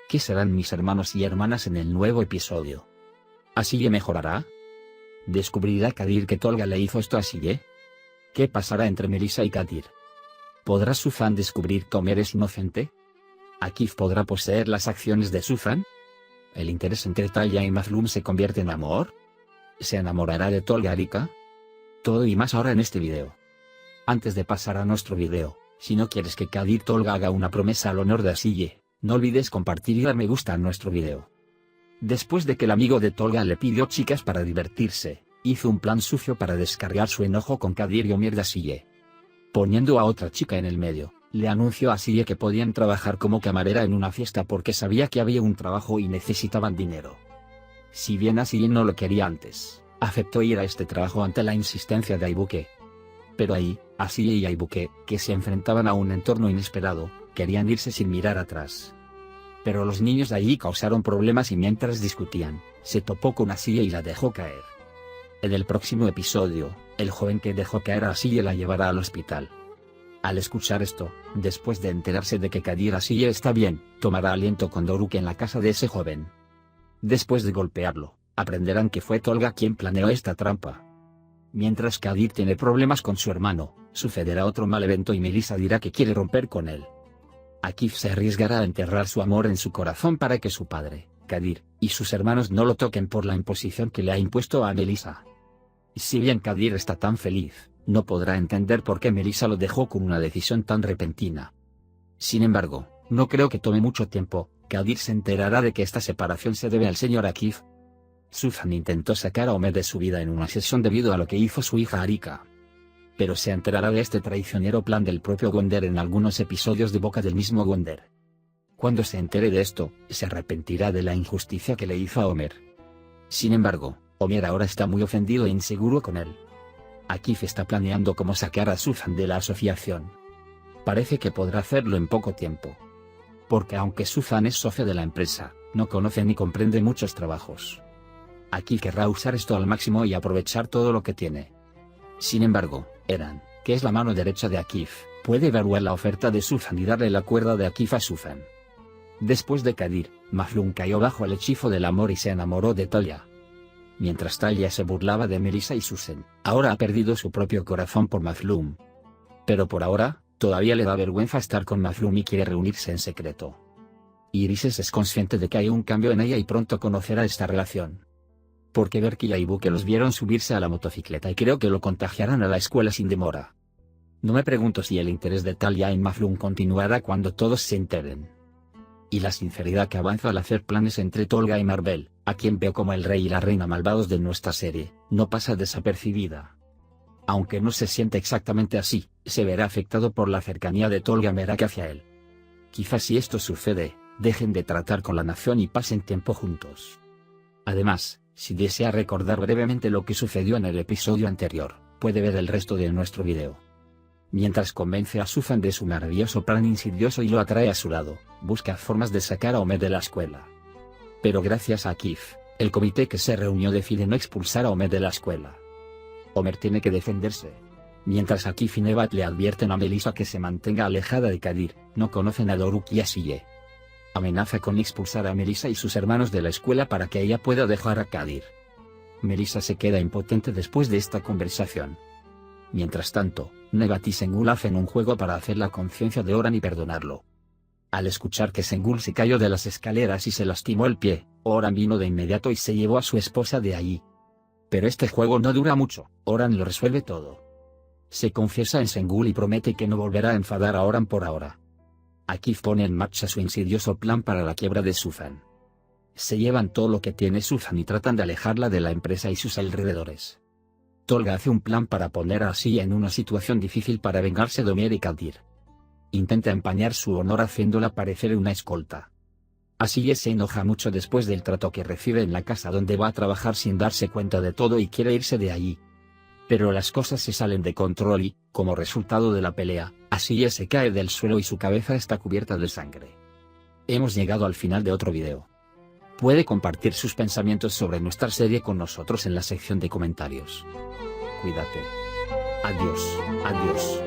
¿Qué serán mis hermanos y hermanas en el nuevo episodio? ¿Asiye mejorará? ¿Descubrirá Kadir que Tolga le hizo esto a Asiye? ¿Qué pasará entre Melissa y Kadir? ¿Podrá Suzan descubrir que Omer es inocente? ¿Akif podrá poseer las acciones de Suzan? ¿El interés entre Talia y Mazlum se convierte en amor? ¿Se enamorará de Tolga Arika? Todo y más ahora en este video. Antes de pasar a nuestro video, si no quieres que Kadir Tolga haga una promesa al honor de Asiye, no olvides compartir y dar me gusta a nuestro video. Después de que el amigo de Tolga le pidió chicas para divertirse, hizo un plan sucio para descargar su enojo con Kadir y Omer de Asiye. Poniendo a otra chica en el medio, le anunció a Asiye que podían trabajar como camarera en una fiesta porque sabía que había un trabajo y necesitaban dinero. Si bien Asiye no lo quería antes, aceptó ir a este trabajo ante la insistencia de Aibuke. Pero ahí, Asiye y Aibuke, que se enfrentaban a un entorno inesperado, querían irse sin mirar atrás. Pero los niños de allí causaron problemas y mientras discutían, se topó con Asiye y la dejó caer. En el próximo episodio, el joven que dejó caer a Asiye la llevará al hospital. Al escuchar esto, después de enterarse de que Kadir Asiye está bien, tomará aliento con Doruk en la casa de ese joven. Después de golpearlo, aprenderán que fue Tolga quien planeó esta trampa. Mientras Kadir tiene problemas con su hermano, sucederá otro mal evento y Melissa dirá que quiere romper con él. Akif se arriesgará a enterrar su amor en su corazón para que su padre, Kadir, y sus hermanos no lo toquen por la imposición que le ha impuesto a Melissa. Si bien Kadir está tan feliz, no podrá entender por qué Melissa lo dejó con una decisión tan repentina. Sin embargo, no creo que tome mucho tiempo, Kadir se enterará de que esta separación se debe al señor Akif. Suzan intentó sacar a Omer de su vida en una sesión debido a lo que hizo su hija Arika. Pero se enterará de este traicionero plan del propio Gonder en algunos episodios de boca del mismo Gonder. Cuando se entere de esto, se arrepentirá de la injusticia que le hizo a Omer. Sin embargo, Omer ahora está muy ofendido e inseguro con él. Akif está planeando cómo sacar a Suzan de la asociación. Parece que podrá hacerlo en poco tiempo. Porque aunque Suzan es socio de la empresa, no conoce ni comprende muchos trabajos. Akif querrá usar esto al máximo y aprovechar todo lo que tiene. Sin embargo, Eran, que es la mano derecha de Akif, puede evaluar la oferta de Suzan y darle la cuerda de Akif a Suzan. Después de Kadir, Mazlum cayó bajo el hechizo del amor y se enamoró de Talia. Mientras Talia se burlaba de Melissa y Suzan, ahora ha perdido su propio corazón por Mazlum. Pero por ahora, todavía le da vergüenza estar con Mazlum y quiere reunirse en secreto. Irises es consciente de que hay un cambio en ella y pronto conocerá esta relación. Porque Berk y Aibuke los vieron subirse a la motocicleta y creo que lo contagiarán a la escuela sin demora. No me pregunto si el interés de Talia en Mazlum continuará cuando todos se enteren. Y la sinceridad que avanza al hacer planes entre Tolga y Marvel, a quien veo como el rey y la reina malvados de nuestra serie, no pasa desapercibida. Aunque no se siente exactamente así, se verá afectado por la cercanía de Tolga Merak hacia él. Quizás si esto sucede, dejen de tratar con la nación y pasen tiempo juntos. Además, si desea recordar brevemente lo que sucedió en el episodio anterior, puede ver el resto de nuestro video. Mientras convence a Suzan de su maravilloso plan insidioso y lo atrae a su lado, busca formas de sacar a Omer de la escuela. Pero gracias a Akif, el comité que se reunió decide no expulsar a Omer de la escuela. Omer tiene que defenderse. Mientras Akif y Nebat le advierten a Melissa que se mantenga alejada de Kadir, no conocen a Doruk y Asiye. Amenaza con expulsar a Melissa y sus hermanos de la escuela para que ella pueda dejar a Kadir. Melissa se queda impotente después de esta conversación. Mientras tanto, Nebat y Sengul hacen un juego para hacer la conciencia de Oran y perdonarlo. Al escuchar que Sengul se cayó de las escaleras y se lastimó el pie, Oran vino de inmediato y se llevó a su esposa de allí. Pero este juego no dura mucho, Oran lo resuelve todo. Se confiesa en Sengul y promete que no volverá a enfadar a Oran por ahora. Akif pone en marcha su insidioso plan para la quiebra de Suzan. Se llevan todo lo que tiene Suzan y tratan de alejarla de la empresa y sus alrededores. Tolga hace un plan para poner a Asiye en una situación difícil para vengarse de Omer y Kadir. Intenta empañar su honor haciéndola parecer una escolta. Asiye se enoja mucho después del trato que recibe en la casa donde va a trabajar sin darse cuenta de todo y quiere irse de allí. Pero las cosas se salen de control y, como resultado de la pelea, Asiye se cae del suelo y su cabeza está cubierta de sangre. Hemos llegado al final de otro video. Puede compartir sus pensamientos sobre nuestra serie con nosotros en la sección de comentarios. Cuídate. Adiós, adiós.